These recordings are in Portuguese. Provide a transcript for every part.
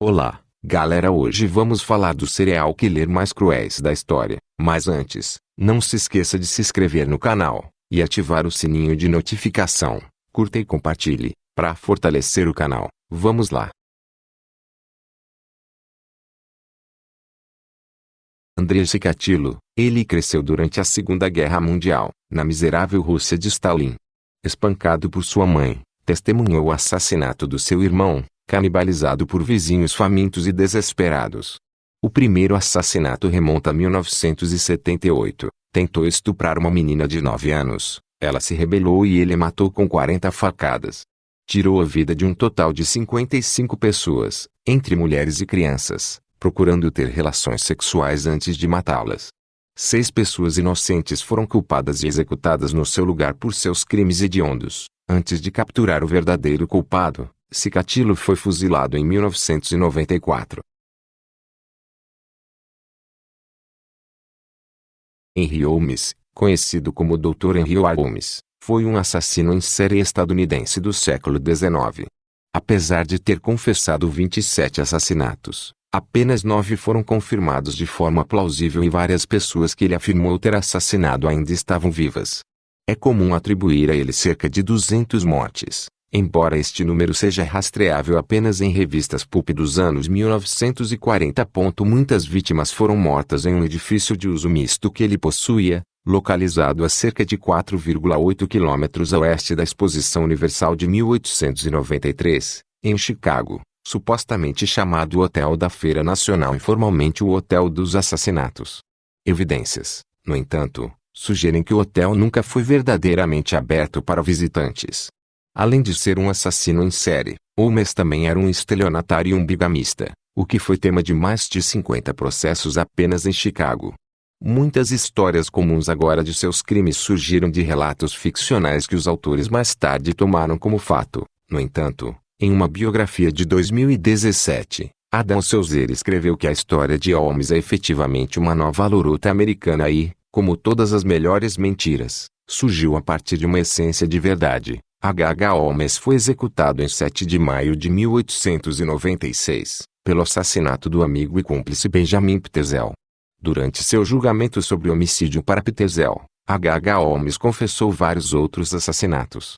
Olá, galera, hoje vamos falar do serial killer mais cruéis da história. Mas antes, não se esqueça de se inscrever no canal e ativar o sininho de notificação. Curta e compartilhe, para fortalecer o canal. Vamos lá. Andrei Chikatilo, ele cresceu durante a Segunda Guerra Mundial, na miserável Rússia de Stalin. Espancado por sua mãe, testemunhou o assassinato do seu irmão, canibalizado por vizinhos famintos e desesperados. O primeiro assassinato remonta a 1978. Tentou estuprar uma menina de 9 anos. Ela se rebelou e ele a matou com 40 facadas. Tirou a vida de um total de 55 pessoas, entre mulheres e crianças, procurando ter relações sexuais antes de matá-las. 6 pessoas inocentes foram culpadas e executadas no seu lugar por seus crimes hediondos. Antes de capturar o verdadeiro culpado, Chikatilo foi fuzilado em 1994. Henry Holmes, conhecido como Dr. Henry Holmes, foi um assassino em série estadunidense do século XIX. Apesar de ter confessado 27 assassinatos, apenas 9 foram confirmados de forma plausível e várias pessoas que ele afirmou ter assassinado ainda estavam vivas. É comum atribuir a ele cerca de 200 mortes, embora este número seja rastreável apenas em revistas pulp dos anos 1940. Muitas vítimas foram mortas em um edifício de uso misto que ele possuía, localizado a cerca de 4,8 quilômetros a oeste da Exposição Universal de 1893, em Chicago, supostamente chamado Hotel da Feira Nacional, informalmente o Hotel dos Assassinatos. Evidências, no entanto, sugerem que o hotel nunca foi verdadeiramente aberto para visitantes. Além de ser um assassino em série, Holmes também era um estelionatário e um bigamista, o que foi tema de mais de 50 processos apenas em Chicago. Muitas histórias comuns agora de seus crimes surgiram de relatos ficcionais que os autores mais tarde tomaram como fato. No entanto, em uma biografia de 2017, Adam Selzer escreveu que a história de Holmes é efetivamente uma nova lorota americana e, como todas as melhores mentiras, surgiu a partir de uma essência de verdade. H.H. Holmes foi executado em 7 de maio de 1896, pelo assassinato do amigo e cúmplice Benjamin Pitezel. Durante seu julgamento sobre homicídio para Pitezel, H.H. Holmes confessou vários outros assassinatos.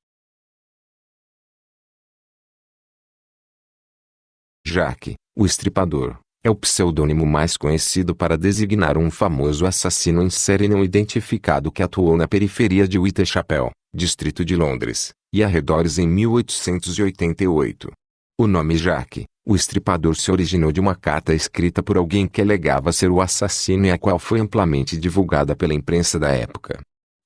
Jack, o Estripador, é o pseudônimo mais conhecido para designar um famoso assassino em série não identificado que atuou na periferia de Whitechapel, distrito de Londres, e arredores em 1888. O nome Jack, o Estripador, se originou de uma carta escrita por alguém que alegava ser o assassino e a qual foi amplamente divulgada pela imprensa da época.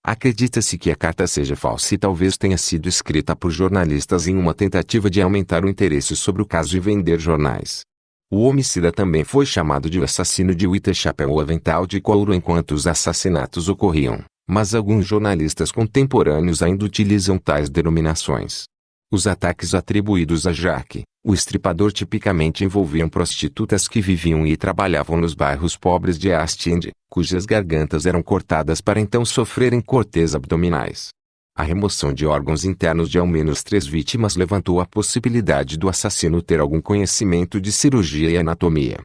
Acredita-se que a carta seja falsa e talvez tenha sido escrita por jornalistas em uma tentativa de aumentar o interesse sobre o caso e vender jornais. O homicida também foi chamado de o assassino de Whitechapel ou avental de couro enquanto os assassinatos ocorriam, mas alguns jornalistas contemporâneos ainda utilizam tais denominações. Os ataques atribuídos a Jack, o Estripador, tipicamente envolviam prostitutas que viviam e trabalhavam nos bairros pobres de East End, cujas gargantas eram cortadas para então sofrerem cortes abdominais. A remoção de órgãos internos de ao menos 3 vítimas levantou a possibilidade do assassino ter algum conhecimento de cirurgia e anatomia.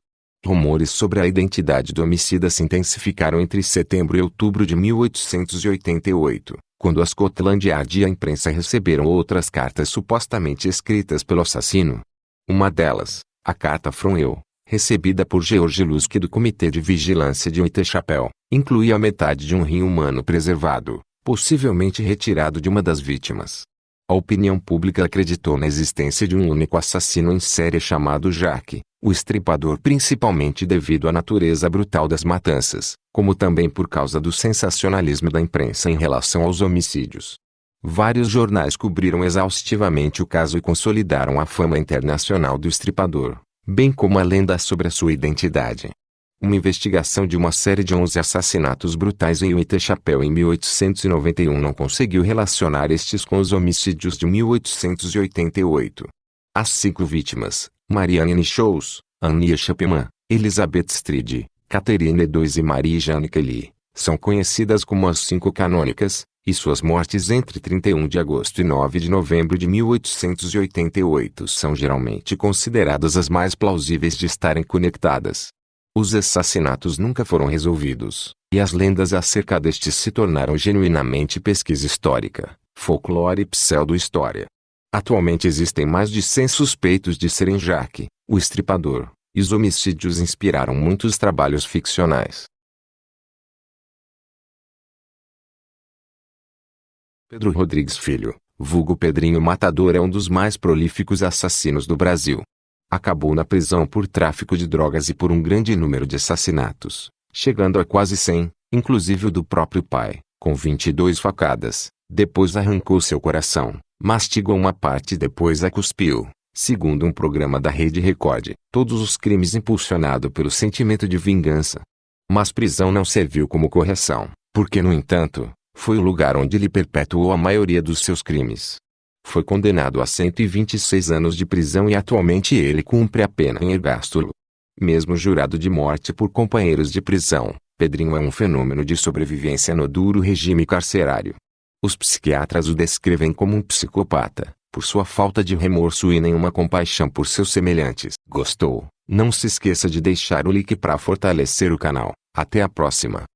Rumores sobre a identidade do homicida se intensificaram entre setembro e outubro de 1888, quando a Scotland Yard e a imprensa receberam outras cartas supostamente escritas pelo assassino. Uma delas, a carta From You, recebida por George Lusky do Comitê de Vigilância de Whitechapel, incluía a metade de um rim humano preservado, possivelmente retirado de uma das vítimas. A opinião pública acreditou na existência de um único assassino em série chamado Jack, o Estripador, principalmente devido à natureza brutal das matanças, como também por causa do sensacionalismo da imprensa em relação aos homicídios. Vários jornais cobriram exaustivamente o caso e consolidaram a fama internacional do Estripador, bem como a lenda sobre a sua identidade. Uma investigação de uma série de 11 assassinatos brutais em Whitechapel em 1891 não conseguiu relacionar estes com os homicídios de 1888. As 5 vítimas, Marianne Sholes, Annie Chapman, Elizabeth Stride, Catherine II e Marie Jane Kelly, são conhecidas como as 5 canônicas, e suas mortes entre 31 de agosto e 9 de novembro de 1888 são geralmente consideradas as mais plausíveis de estarem conectadas. Os assassinatos nunca foram resolvidos, e as lendas acerca destes se tornaram genuinamente pesquisa histórica, folclore e pseudo-história. Atualmente existem mais de 100 suspeitos de serem Jack, o Estripador, e os homicídios inspiraram muitos trabalhos ficcionais. Pedro Rodrigues Filho, vulgo Pedrinho Matador, é um dos mais prolíficos assassinos do Brasil. Acabou na prisão por tráfico de drogas e por um grande número de assassinatos, chegando a quase 100, inclusive o do próprio pai, com 22 facadas. Depois arrancou seu coração, mastigou uma parte e depois a cuspiu. Segundo um programa da Rede Record, todos os crimes impulsionados pelo sentimento de vingança. Mas prisão não serviu como correção, porque no entanto, foi o lugar onde ele perpetuou a maioria dos seus crimes. Foi condenado a 126 anos de prisão e atualmente ele cumpre a pena em Ergástulo. Mesmo jurado de morte por companheiros de prisão, Pedrinho é um fenômeno de sobrevivência no duro regime carcerário. Os psiquiatras o descrevem como um psicopata, por sua falta de remorso e nenhuma compaixão por seus semelhantes. Gostou? Não se esqueça de deixar o like para fortalecer o canal. Até a próxima.